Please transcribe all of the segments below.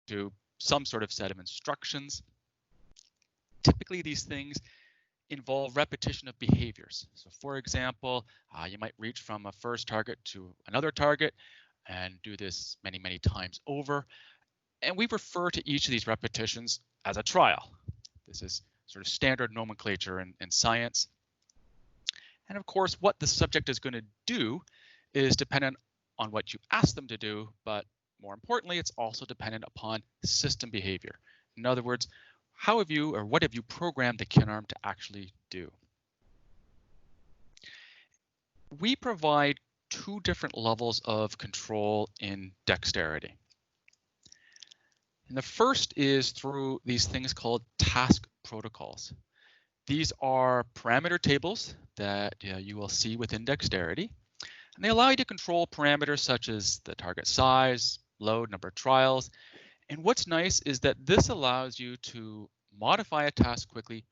to some sort of set of instructions. Typically, these things involve repetition of behaviors. So for example, you might reach from a first target to another target and do this many, many times over. And we refer to each of these repetitions as a trial. This is sort of standard nomenclature in science. And of course, what the subject is going to do is dependent on what you ask them to do, but more importantly, it's also dependent upon system behavior. In other words, how have you or what have you programmed the Kinarm to actually do? We provide two different levels of control in Dexterit-E. And the first is through these things called task protocols. These are parameter tables that you will see within Dexterit-E, and they allow you to control parameters such as the target size, load, number of trials. And what's nice is that this allows you to modify a task quickly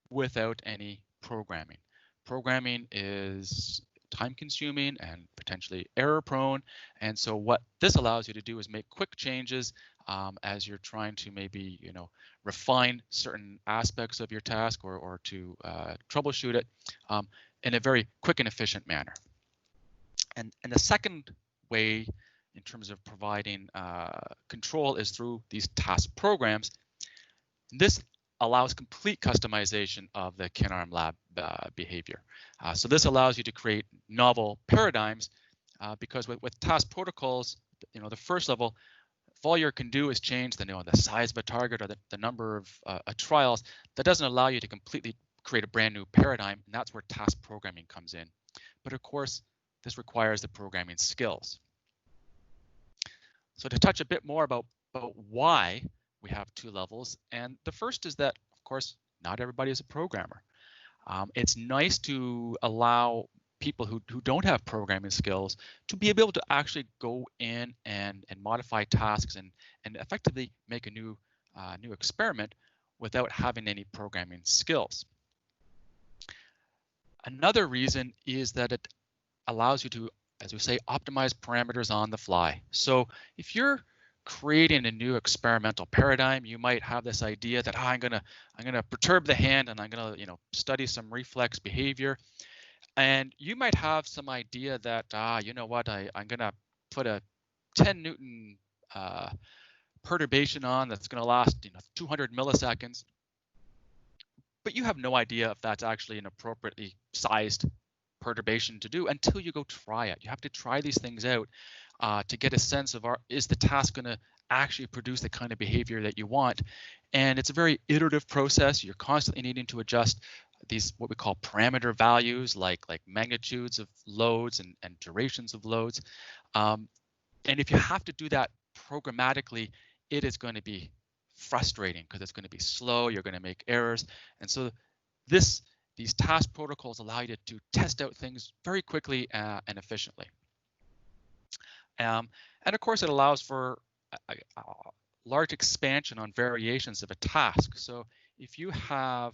without any programming. Programming is time-consuming and potentially error-prone, and so what this allows you to do is make quick changes as you're trying to maybe refine certain aspects of your task or to troubleshoot it in a very quick and efficient manner. And the second way in terms of providing control is through these task programs. This allows complete customization of the Kinarm lab behavior. So this allows you to create novel paradigms because with task protocols, the first level, if all you can do is change the size of a target or the number of trials, that doesn't allow you to completely create a brand new paradigm, and that's where task programming comes in. But of course, this requires the programming skills. So to touch a bit more about why we have two levels, and the first is that, of course, not everybody is a programmer. It's nice to allow people who don't have programming skills to be able to actually go in and modify tasks and effectively make a new experiment without having any programming skills. Another reason is that it allows you to, as we say, optimize parameters on the fly. So if you're creating a new experimental paradigm, you might have this idea that I'm gonna perturb the hand and I'm gonna study some reflex behavior, and you might have some idea that I'm gonna put a 10 Newton perturbation on that's gonna last 200 milliseconds, but you have no idea if that's actually an appropriately sized perturbation to do until you go try it. You have to try these things out to get a sense of is the task going to actually produce the kind of behavior that you want. And it's a very iterative process. You're constantly needing to adjust these what we call parameter values like magnitudes of loads and durations of loads. And if you have to do that programmatically, it is going to be frustrating because it's going to be slow. You're going to make errors. And so these task protocols allow you to test out things very quickly and efficiently. And of course, it allows for a large expansion on variations of a task. So if you have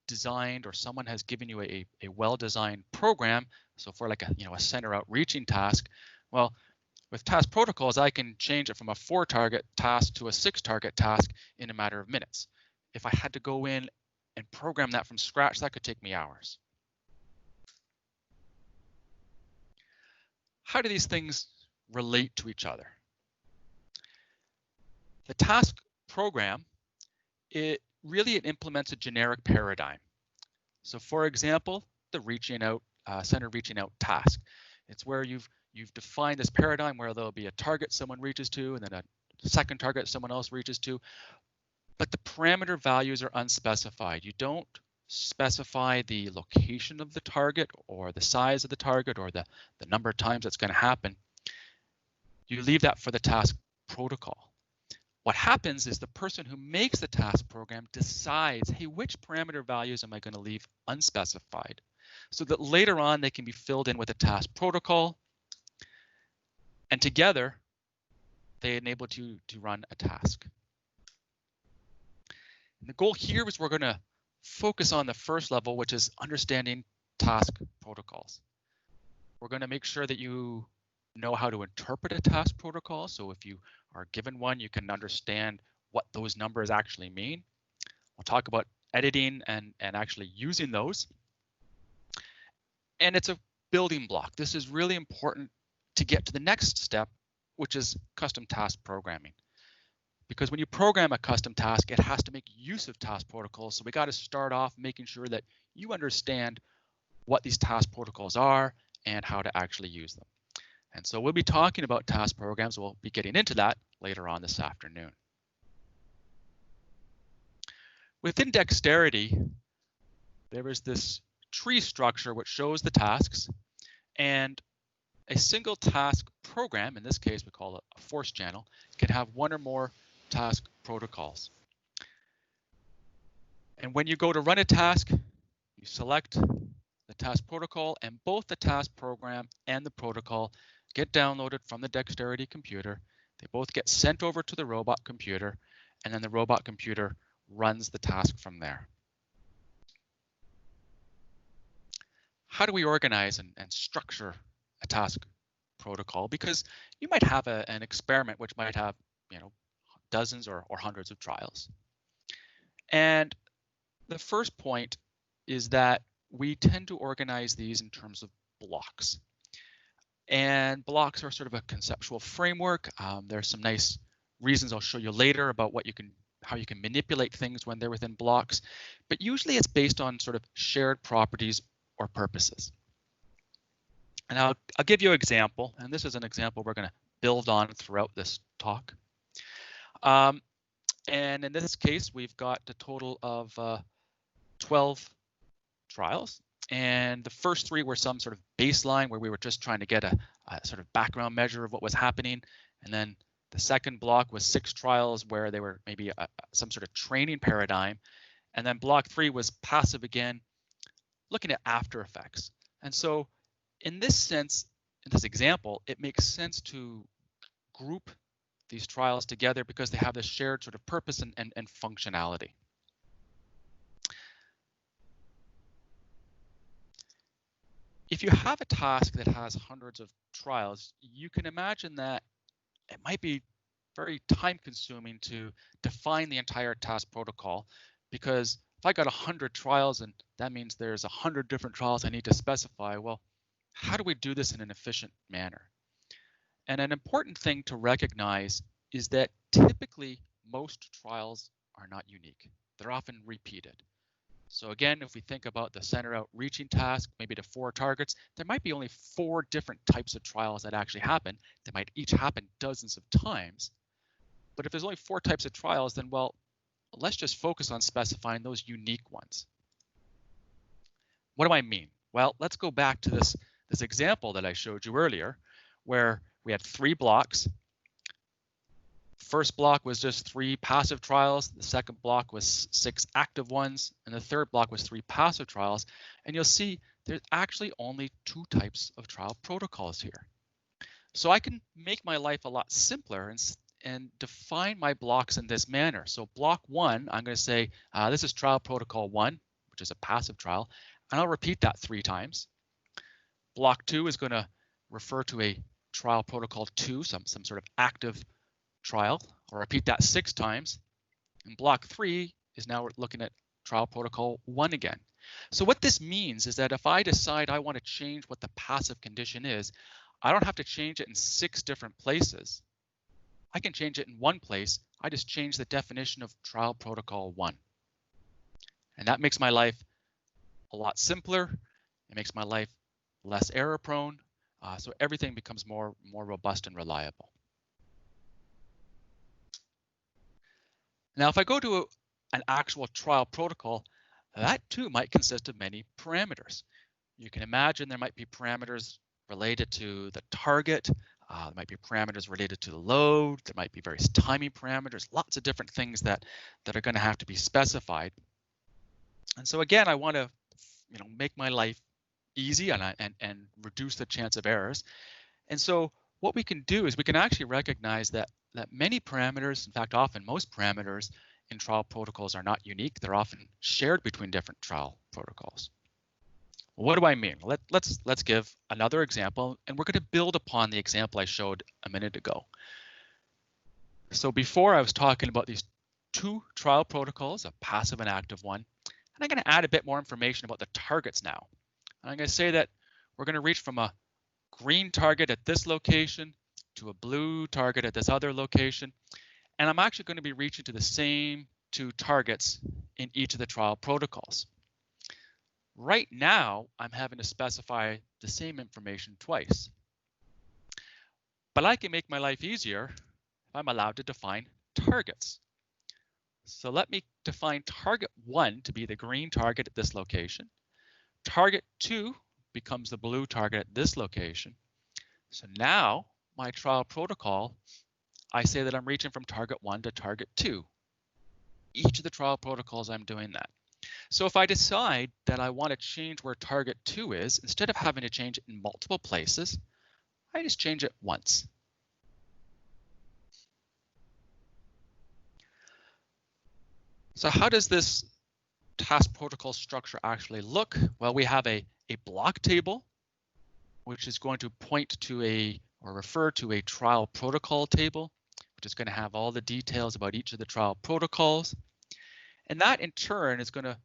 designed or someone has given you a well-designed program, so for like a center out reaching task, well, with task protocols, I can change it from a 4-target task to a 6-target task in a matter of minutes. If I had to go in and program that from scratch, that could take me hours. How do these things relate to each other? The task program, it implements a generic paradigm. So for example, the reaching out, center reaching out task. It's where you've defined this paradigm where there'll be a target someone reaches to and then a second target someone else reaches to. But the parameter values are unspecified. You don't specify the location of the target or the size of the target or the number of times it's going to happen. You leave that for the task protocol. What happens is the person who makes the task program decides, hey, which parameter values am I going to leave unspecified? So that later on they can be filled in with a task protocol. And together, they enable you to run a task. And the goal here is we're going to focus on the first level, which is understanding task protocols. We're going to make sure that you know how to interpret a task protocol. So if you or given one, you can understand what those numbers actually mean. We'll talk about editing and actually using those. And it's a building block. This is really important to get to the next step, which is custom task programming. Because when you program a custom task, it has to make use of task protocols. So we got to start off making sure that you understand what these task protocols are and how to actually use them. And so we'll be talking about task programs. We'll be getting into that later on this afternoon. Within Dexterit-E, there is this tree structure which shows the tasks, and a single task program, in this case we call it a force channel, can have one or more task protocols. And when you go to run a task, you select the task protocol, and both the task program and the protocol get downloaded from the Dexterit-E computer. They both get sent over to the robot computer, and then the robot computer runs the task from there. How do we organize and structure a task protocol? Because you might have an experiment which might have, dozens or hundreds of trials. And the first point is that we tend to organize these in terms of blocks. And blocks are sort of a conceptual framework. There's some nice reasons I'll show you later about how you can manipulate things when they're within blocks. But usually it's based on sort of shared properties or purposes. And I'll give you an example, and this is an example we're going to build on throughout this talk. And in this case, we've got a total of 12 trials. And the first 3 were some sort of baseline where we were just trying to get a sort of background measure of what was happening. And then the second block was 6 trials where they were maybe some sort of training paradigm. And then block 3 was passive again, looking at after effects. And so in this sense, in this example, it makes sense to group these trials together because they have this shared sort of purpose and functionality. If you have a task that has hundreds of trials, you can imagine that it might be very time consuming to define the entire task protocol, because if I got 100 trials and that means there's 100 different trials I need to specify, well, how do we do this in an efficient manner? And an important thing to recognize is that typically most trials are not unique. They're often repeated. So again, if we think about the center out reaching task, maybe to 4 targets, there might be only 4 different types of trials that actually happen. They might each happen dozens of times. But if there's only 4 types of trials, then well, let's just focus on specifying those unique ones. What do I mean? Well, let's go back to this example that I showed you earlier, where we had 3 blocks. First block was just 3 passive trials. The second block was 6 active ones. And the third block was 3 passive trials. And you'll see there's actually only 2 types of trial protocols here. So I can make my life a lot simpler and define my blocks in this manner. So block 1, I'm going to say this is trial protocol 1, which is a passive trial. And I'll repeat that 3 times. Block 2 is going to refer to a trial protocol 2, some sort of active trial. I'll repeat that 6 times. And block 3 is now looking at trial protocol 1 again. So what this means is that if I decide I want to change what the passive condition is, I don't have to change it in 6 different places. I can change it in 1 place. I just change the definition of trial protocol 1. And that makes my life a lot simpler. It makes my life less error prone. So everything becomes more robust and reliable. Now, if I go to an actual trial protocol, that too might consist of many parameters. You can imagine there might be parameters related to the target. There might be parameters related to the load. There might be various timing parameters, lots of different things that are going to have to be specified. And so again, I want to make my life easy and reduce the chance of errors. And so what we can do is we can actually recognize that many parameters, in fact, often most parameters in trial protocols are not unique. They're often shared between different trial protocols. What do I mean? Let's give another example, and we're going to build upon the example I showed a minute ago. So before I was talking about these two trial protocols, a passive and active one, and I'm going to add a bit more information about the targets now. And I'm going to say that we're going to reach from a green target at this location to a blue target at this other location. And I'm actually going to be reaching to the same two targets in each of the trial protocols. Right now, I'm having to specify the same information twice. But I can make my life easier if I'm allowed to define targets. So let me define target 1 to be the green target at this location. Target 2 becomes the blue target at this location. So now my trial protocol, I say that I'm reaching from target 1 to target 2. Each of the trial protocols, I'm doing that. So if I decide that I want to change where target 2 is, instead of having to change it in multiple places, I just change it once. So how does this task protocol structure actually look? Well, we have a block table, which is going to point to or refer to a trial protocol table, which is going to have all the details about each of the trial protocols. And that in turn is going to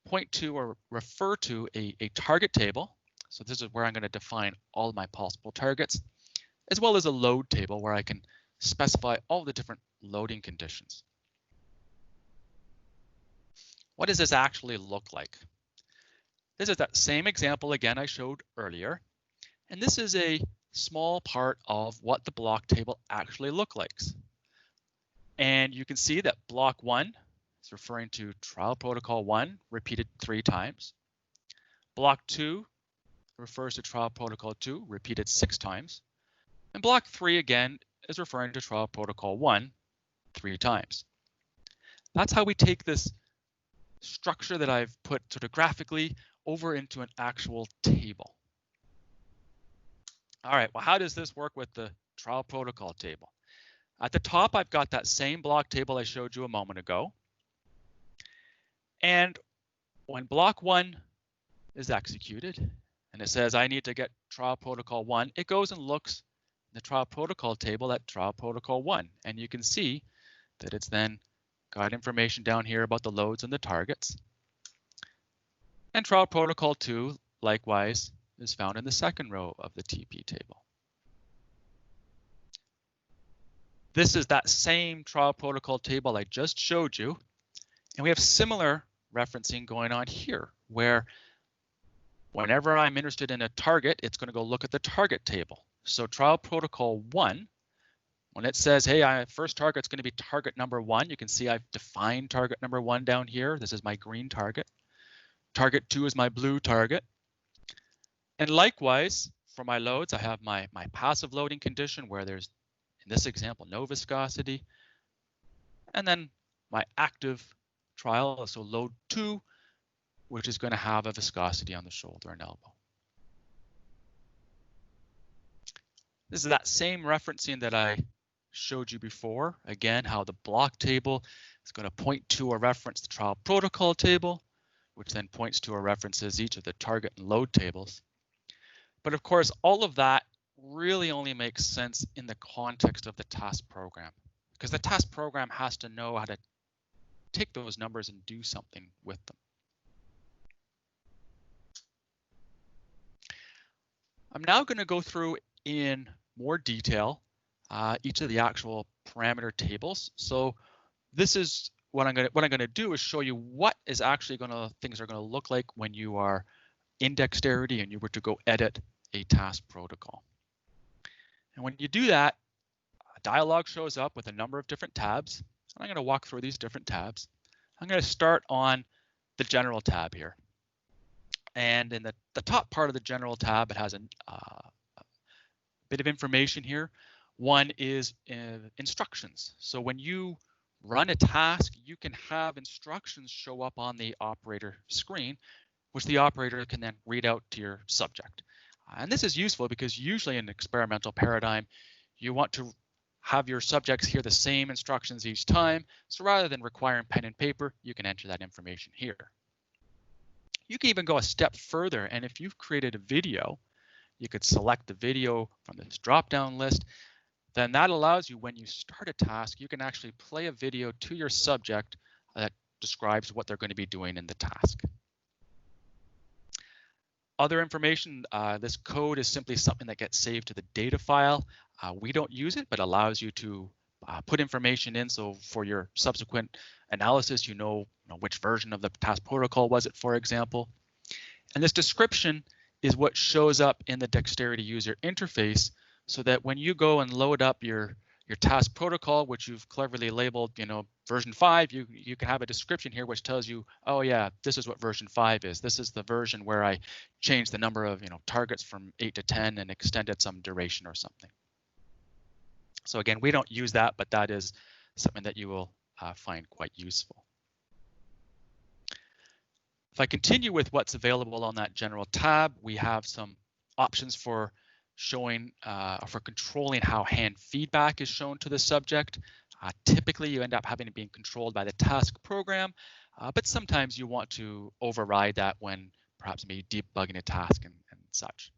point to or refer to a target table. So this is where I'm going to define all of my possible targets, as well as a load table where I can specify all the different loading conditions. What does this actually look like? This is that same example again I showed earlier, and this is a small part of what the block table actually looks like. And you can see that block 1 is referring to trial protocol 1 repeated 3 times. Block 2 refers to trial protocol 2 repeated 6 times. And block 3 again is referring to trial protocol 1 3 times. That's how we take this structure that I've put sort of graphically over into an actual table. All right, well, how does this work with the trial protocol table? At the top, I've got that same block table I showed you a moment ago. And when block 1 is executed and it says I need to get trial protocol 1, it goes and looks in the trial protocol table at trial protocol 1. And you can see that it's then got information down here about the loads and the targets. And trial protocol 2, likewise, is found in the second row of the TP table. This is that same trial protocol table I just showed you. And we have similar referencing going on here, where whenever I'm interested in a target, it's going to go look at the target table. So trial protocol 1, when it says, hey, first target's going to be target number 1, you can see I've defined target number 1 down here. This is my green target. Target 2 is my blue target. And likewise, for my loads, I have my passive loading condition where there's, in this example, no viscosity. And then my active trial, so load 2, which is going to have a viscosity on the shoulder and elbow. This is that same referencing that I showed you before. Again, how the block table is going to point to or reference the trial protocol table, which then points to or references each of the target and load tables. But of course, all of that really only makes sense in the context of the task program, because the task program has to know how to take those numbers and do something with them. I'm now going to go through in more detail each of the actual parameter tables. So this is what I'm going to do is show you what is actually things are going to look like when you are in Dexterit-E and you were to go edit a task protocol. And when you do that, a dialog shows up with a number of different tabs. I'm going to walk through these different tabs. I'm going to start on the general tab here. And in the top part of the general tab, it has a bit of information here. One is instructions. So when you run a task, you can have instructions show up on the operator screen, which the operator can then read out to your subject. And this is useful because usually in an experimental paradigm, you want to have your subjects hear the same instructions each time. So rather than requiring pen and paper, you can enter that information here. You can even go a step further, and if you've created a video, you could select the video from this drop-down list, then that allows you, when you start a task, you can actually play a video to your subject that describes what they're going to be doing in the task. Other information, this code is simply something that gets saved to the data file. We don't use it, but allows you to put information in, so for your subsequent analysis, you know which version of the task protocol was it, for example. And this description is what shows up in the Dexterit-E user interface, so that when you go and load up your task protocol, which you've cleverly labeled, version 5, you can have a description here which tells you, oh yeah, this is what version 5 is. This is the version where I changed the number of targets from 8 to 10 and extended some duration or something. So again, we don't use that, but that is something that you will find quite useful. If I continue with what's available on that general tab, we have some options for showing for controlling how hand feedback is shown to the subject. Typically, you end up having it being controlled by the task program, but sometimes you want to override that when perhaps maybe debugging a task and such.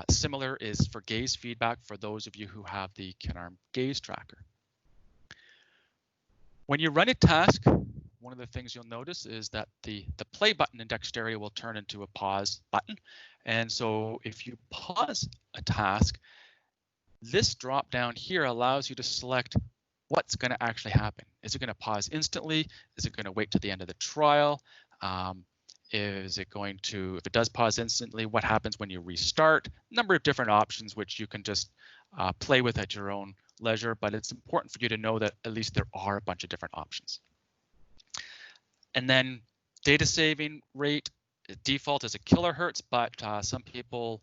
Similar is for gaze feedback for those of you who have the Kinarm gaze tracker. When you run a task, one of the things you'll notice is that the play button in Dexterit will turn into a pause button. And so if you pause a task, this drop down here allows you to select what's going to actually happen. Is it going to pause instantly? Is it going to wait to the end of the trial? Is it going to, if it does pause instantly, what happens when you restart? A number of different options which you can just play with at your own leisure, but it's important for you to know that at least there are a bunch of different options. And then data saving rate, default is a kilohertz, but some people,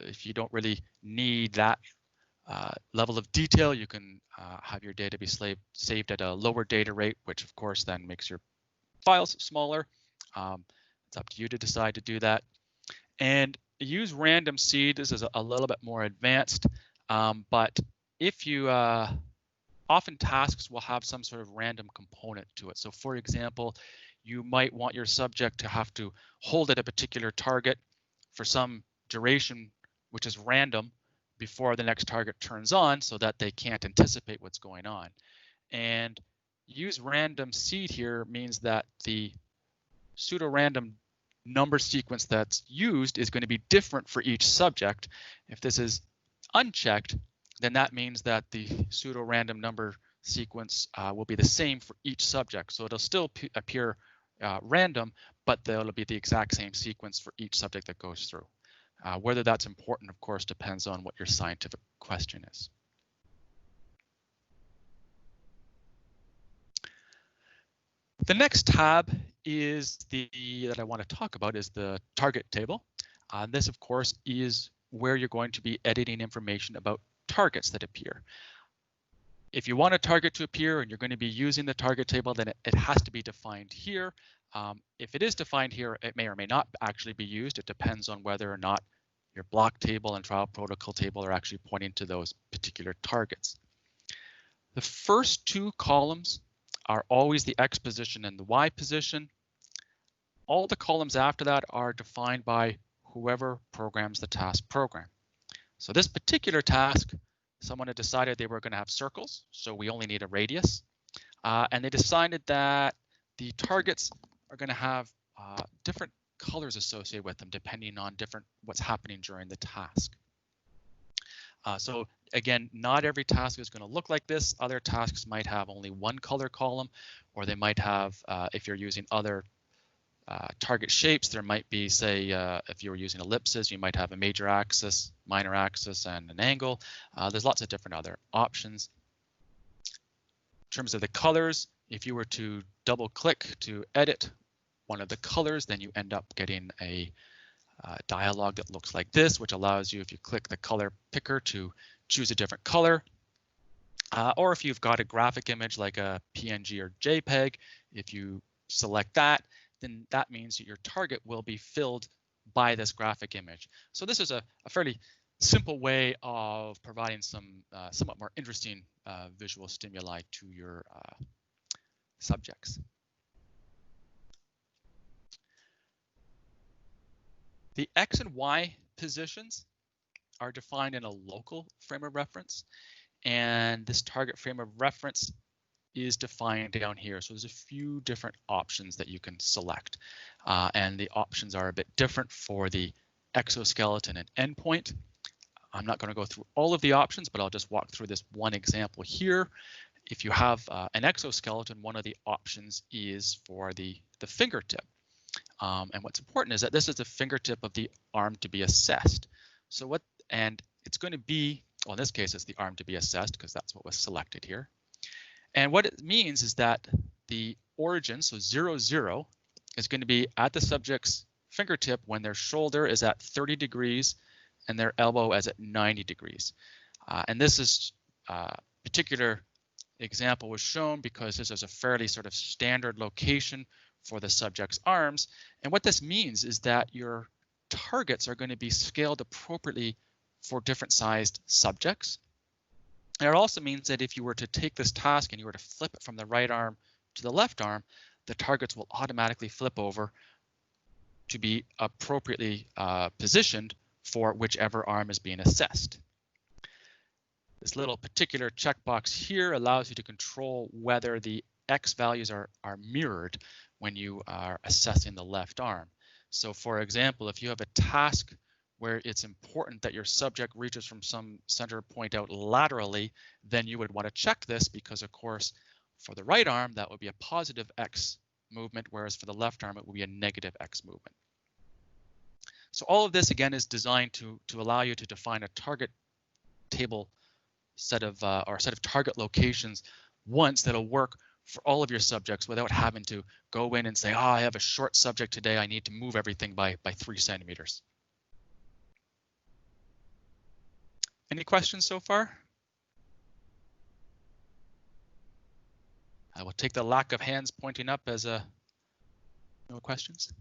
if you don't really need that level of detail, you can have your data be saved at a lower data rate, which of course then makes your files smaller. It's up to you to decide to do that. And use random seed. This is a little bit more advanced, but if you often tasks will have some sort of random component to it. So for example, you might want your subject to have to hold at a particular target for some duration, which is random, before the next target turns on so that they can't anticipate what's going on. And use random seed here means that the pseudo-random number sequence that's used is going to be different for each subject. If this is unchecked, then that means that the pseudo-random number sequence will be the same for each subject. So it'll still appear random, but there'll be the exact same sequence for each subject that goes through. Whether that's important, of course, depends on what your scientific question is. The next tab is that I want to talk about is the target table. This, of course, is where you're going to be editing information about targets that appear. If you want a target to appear and you're going to be using the target table, then it has to be defined here. If it is defined here, it may or may not actually be used. It depends on whether or not your block table and trial protocol table are actually pointing to those particular targets. The first two columns are always the X position and the Y position. All the columns after that are defined by whoever programs the task program. So this particular task, someone had decided they were going to have circles, so we only need a radius. And they decided that the targets are going to have different colors associated with them depending on what's happening during the task. So again, not every task is going to look like this. Other tasks might have only one color column, or they might have, if you're using other target shapes, there might be, say, if you were using ellipses, you might have a major axis, minor axis, and an angle. There's lots of different other options. In terms of the colors, if you were to double click to edit one of the colors, then you end up getting a dialog that looks like this, which allows you, if you click the color picker, to choose a different color. Or if you've got a graphic image like a PNG or JPEG, if you select that, then that means that your target will be filled by this graphic image. So this is a fairly simple way of providing some somewhat more interesting visual stimuli to your subjects. The X and Y positions are defined in a local frame of reference, and this target frame of reference is defined down here. So there's a few different options that you can select, and the options are a bit different for the exoskeleton and endpoint. I'm not going to go through all of the options, but I'll just walk through this one example here. If you have an exoskeleton, one of the options is for the fingertip. And what's important is that this is the fingertip of the arm to be assessed. So and it's going to be, well, in this case, it's the arm to be assessed because that's what was selected here. And what it means is that the origin, so 0, 0, is going to be at the subject's fingertip when their shoulder is at 30 degrees and their elbow is at 90 degrees. And this is particular example was shown because this is a fairly sort of standard location for the subject's arms. And what this means is that your targets are going to be scaled appropriately for different sized subjects. And it also means that if you were to take this task and you were to flip it from the right arm to the left arm, the targets will automatically flip over to be appropriately positioned for whichever arm is being assessed. This little particular checkbox here allows you to control whether the X values are mirrored when you are assessing the left arm. So for example, if you have a task where it's important that your subject reaches from some center point out laterally, then you would want to check this because, of course, for the right arm, that would be a positive X movement, whereas for the left arm, it would be a negative X movement. So all of this, again, is designed to allow you to define a target table set of target locations once that'll work for all of your subjects without having to go in and say, oh, I have a short subject today, I need to move everything by 3 centimeters. Any questions so far? I will take the lack of hands pointing up as no questions.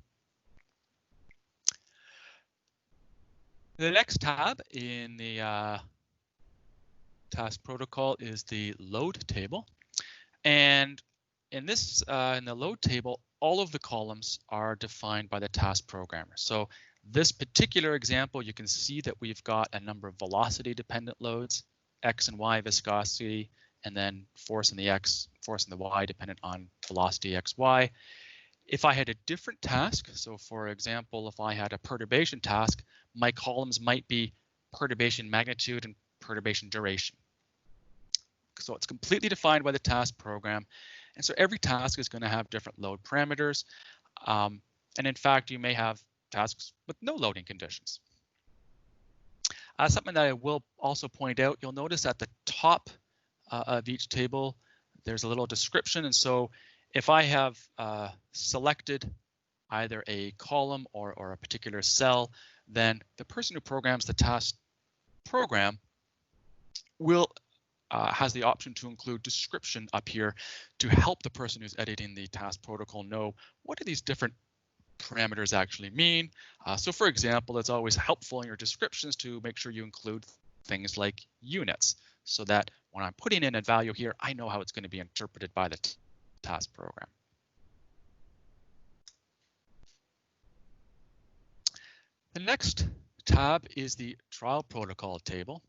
The next tab in the task protocol is the load table. And in this, in the load table, all of the columns are defined by the task programmer. So this particular example, you can see that we've got a number of velocity dependent loads, X and Y viscosity, and then force in the X, force in the Y dependent on velocity X, Y. If I had a different task, so for example, if I had a perturbation task, my columns might be perturbation magnitude and perturbation duration. So it's completely defined by the task program. And so every task is going to have different load parameters. And in fact, you may have tasks with no loading conditions. Something that I will also point out, you'll notice at the top of each table, there's a little description. And so if I have selected either a column or a particular cell, then the person who programs the task program will has the option to include description up here to help the person who's editing the task protocol know what do these different parameters actually mean. So for example, it's always helpful in your descriptions to make sure you include things like units so that when I'm putting in a value here, I know how it's going to be interpreted by the task program. The next tab is the trial protocol table.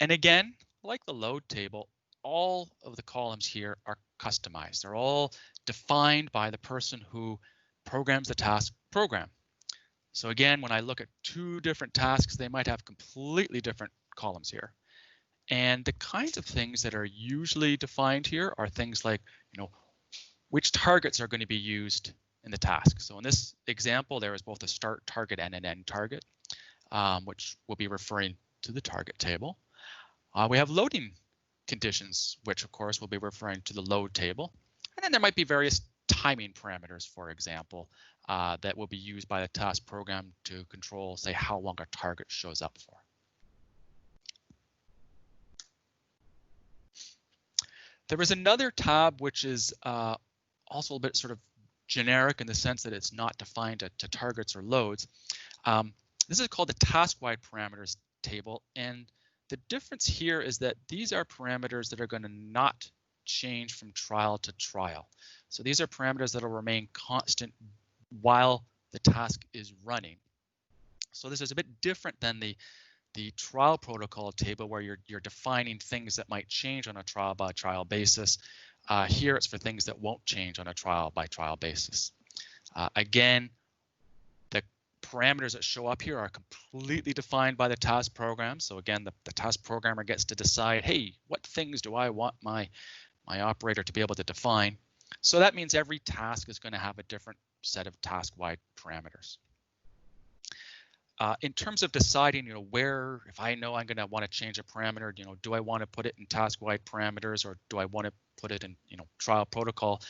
And again, like the load table, all of the columns here are customized. They're all defined by the person who programs the task program. So again, when I look at two different tasks, they might have completely different columns here. And the kinds of things that are usually defined here are things like, which targets are going to be used in the task. So in this example, there is both a start target and an end target, which will be referring to the target table. We have loading conditions, which of course will be referring to the load table. And then there might be various timing parameters, for example, that will be used by the task program to control, say, how long a target shows up for. There is another tab which is also a bit sort of generic in the sense that it's not defined to targets or loads. This is called the task-wide parameters table, and the difference here is that these are parameters that are going to not change from trial to trial. So these are parameters that will remain constant while the task is running. So this is a bit different than the the trial protocol table where you're defining things that might change on a trial by trial basis. Here it's for things that won't change on a trial by trial basis. Again, the parameters that show up here are completely defined by the task program. So again, the task programmer gets to decide, hey, what things do I want my operator to be able to define? So that means every task is going to have a different set of task-wide parameters. In terms of deciding, where, if I know I'm going to want to change a parameter, do I want to put it in task-wide parameters or do I want to put it in, trial protocol?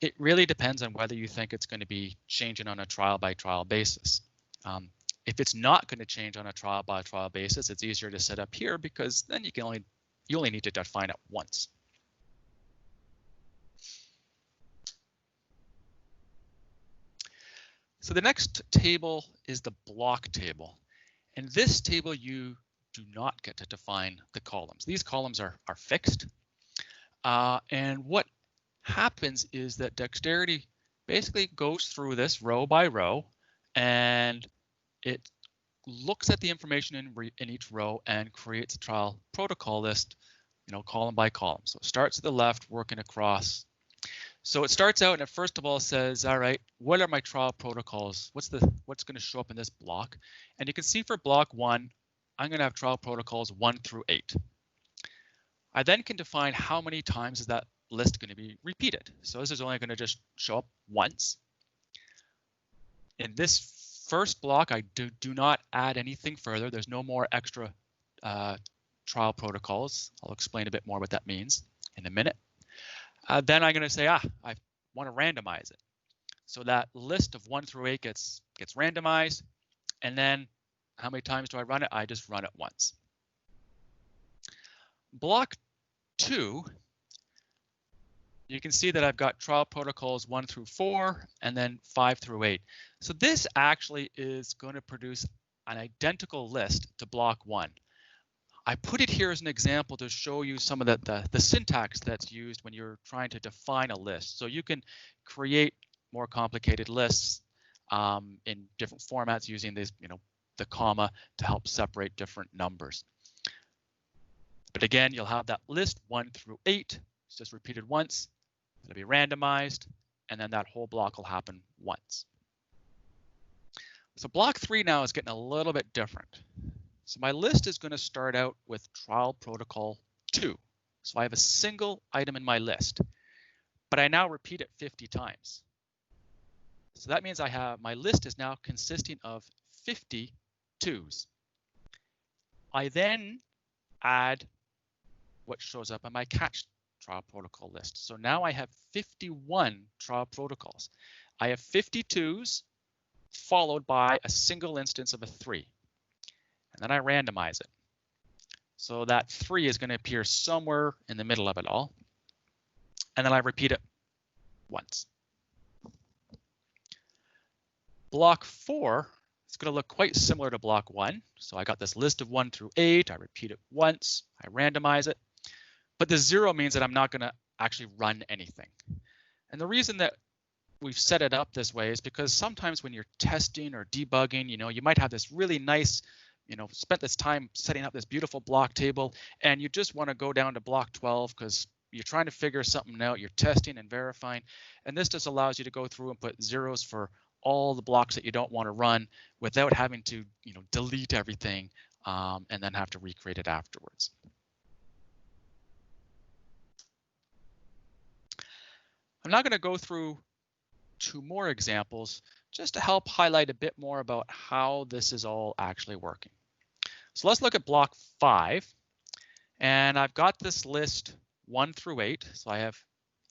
It really depends on whether you think it's going to be changing on a trial by trial basis. If it's not going to change on a trial by trial basis, it's easier to set up here because then you only need to define it once. So the next table is the block table. In this table, you do not get to define the columns. These columns are fixed. And what happens is that Dexterit-E basically goes through this row by row, and it looks at the information in each row and creates a trial protocol list, column by column. So it starts at the left, working across. So it starts out and it first of all says, all right, what are my trial protocols? What's going to show up in this block? And you can see for block 1, I'm going to have trial protocols 1 through 8. I then can define how many times is that list going to be repeated. So this is only going to just show up once. In this first block, I do not add anything further. There's no more extra trial protocols. I'll explain a bit more what that means in a minute. Then I'm going to say, I want to randomize it. So that list of 1 through 8 gets randomized. And then how many times do I run it? I just run it once. Block 2, you can see that I've got trial protocols 1 through 4 and then 5 through 8. So this actually is going to produce an identical list to block 1. I put it here as an example to show you some of the syntax that's used when you're trying to define a list. So you can create more complicated lists in different formats using these, the comma to help separate different numbers. But again, you'll have that list 1 through 8. It's just repeated once. It'll be randomized, and then that whole block will happen once. So block 3 now is getting a little bit different. So my list is going to start out with trial protocol 2. So I have a single item in my list, but I now repeat it 50 times. So that means my list is now consisting of 50 twos. I then add what shows up on my catch trial protocol list. So now I have 51 trial protocols. I have 52s followed by a single instance of a 3. And then I randomize it. So that 3 is going to appear somewhere in the middle of it all. And then I repeat it once. Block 4 is going to look quite similar to block 1. So I got this list of 1 through 8. I repeat it once. I randomize it. But the 0 means that I'm not going to actually run anything. And the reason that we've set it up this way is because sometimes when you're testing or debugging, you might have this really nice, spent this time setting up this beautiful block table, and you just want to go down to block 12 because you're trying to figure something out, you're testing and verifying, and this just allows you to go through and put zeros for all the blocks that you don't want to run without having to, delete everything and then have to recreate it afterwards. I'm now going to go through 2 more examples just to help highlight a bit more about how this is all actually working. So let's look at block 5, and I've got this list 1 through 8, so I have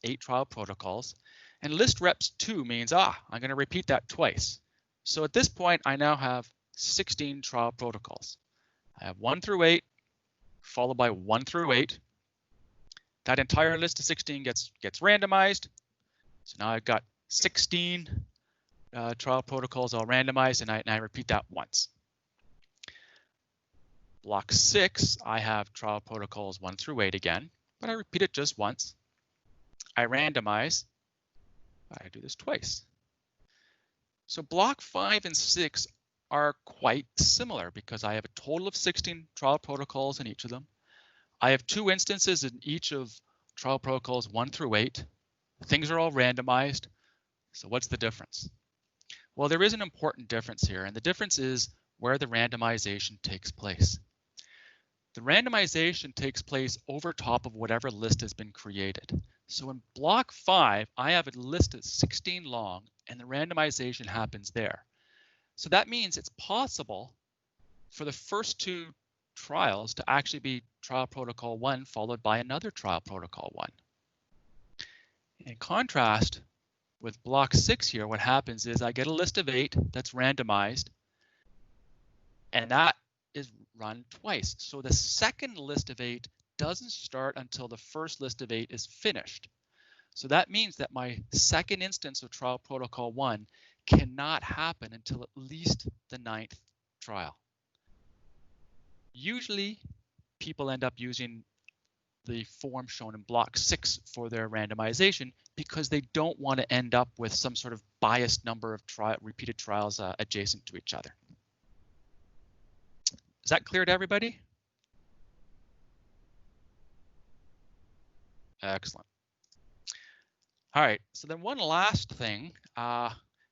8 trial protocols, and list reps 2 means, I'm going to repeat that twice. So at this point, I now have 16 trial protocols. I have 1 through 8, followed by 1 through 8. That entire list of 16 gets randomized. So now I've got 16 trial protocols all randomized, and I repeat that once. Block 6, I have trial protocols 1 through 8 again, but I repeat it just once. I randomize. I do this twice. So block 5 and 6 are quite similar because I have a total of 16 trial protocols in each of them. I have 2 instances in each of trial protocols 1 through 8. Things are all randomized. So what's the difference? Well, there is an important difference here, and the difference is where the randomization takes place. The randomization takes place over top of whatever list has been created. So in block 5, I have a list that's 16 long, and the randomization happens there. So that means it's possible for the first 2 trials to actually be trial protocol 1 followed by another trial protocol 1. In contrast, with block 6 here, what happens is I get a list of 8 that's randomized, and that is run twice. So the second list of 8 doesn't start until the first list of 8 is finished. So that means that my second instance of trial protocol 1 cannot happen until at least the 9th trial. Usually, people end up using the form shown in block 6 for their randomization because they don't want to end up with some sort of biased number of repeated trials adjacent to each other. Is that clear to everybody? Excellent. All right, so then one last thing,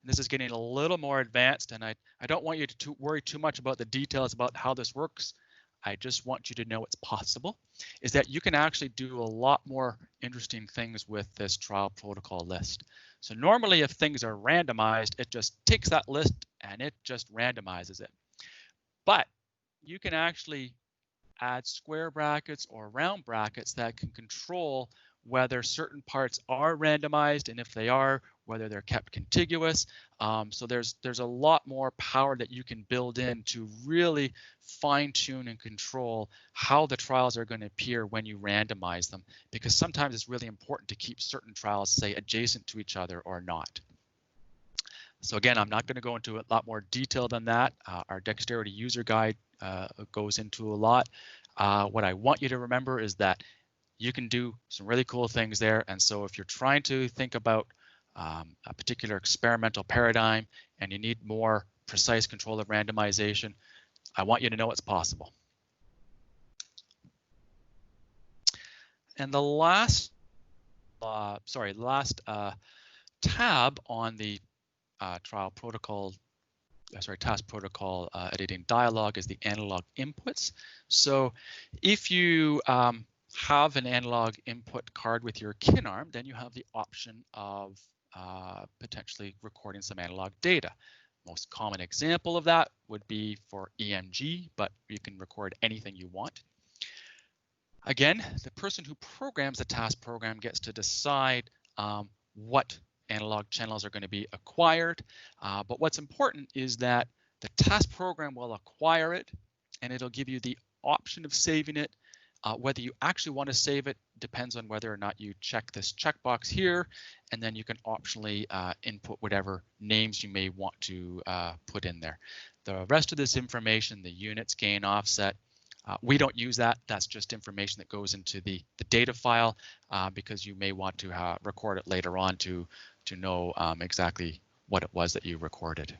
this is getting a little more advanced, and I don't want you to worry too much about the details about how this works. I just want you to know it's possible, is that you can actually do a lot more interesting things with this trial protocol list. So normally if things are randomized, it just takes that list and it just randomizes it. But you can actually add square brackets or round brackets that can control whether certain parts are randomized, and if they are, whether they're kept contiguous. So there's a lot more power that you can build in to really fine tune and control how the trials are going to appear when you randomize them, because sometimes it's really important to keep certain trials, say, adjacent to each other or not. So again, I'm not going to go into a lot more detail than that. Our Dexterity user guide goes into a lot. What I want you to remember is that you can do some really cool things there. And so if you're trying to think about a particular experimental paradigm and you need more precise control of randomization, I want you to know it's possible. And the last, tab on the task protocol editing dialog is the analog inputs. So if you have an analog input card with your Kinarm, then you have the option of potentially recording some analog data. Most common example of that would be for EMG, but you can record anything you want. Again, the person who programs the task program gets to decide what analog channels are going to be acquired. But what's important is that the task program will acquire it, and it'll give you the option of saving it. Whether you actually want to save it depends on whether or not you check this checkbox here, and then you can optionally input whatever names you may want to put in there. The rest of this information, the units, gain, offset, we don't use that. That's just information that goes into the data file because you may want to record it later on to know exactly what it was that you recorded.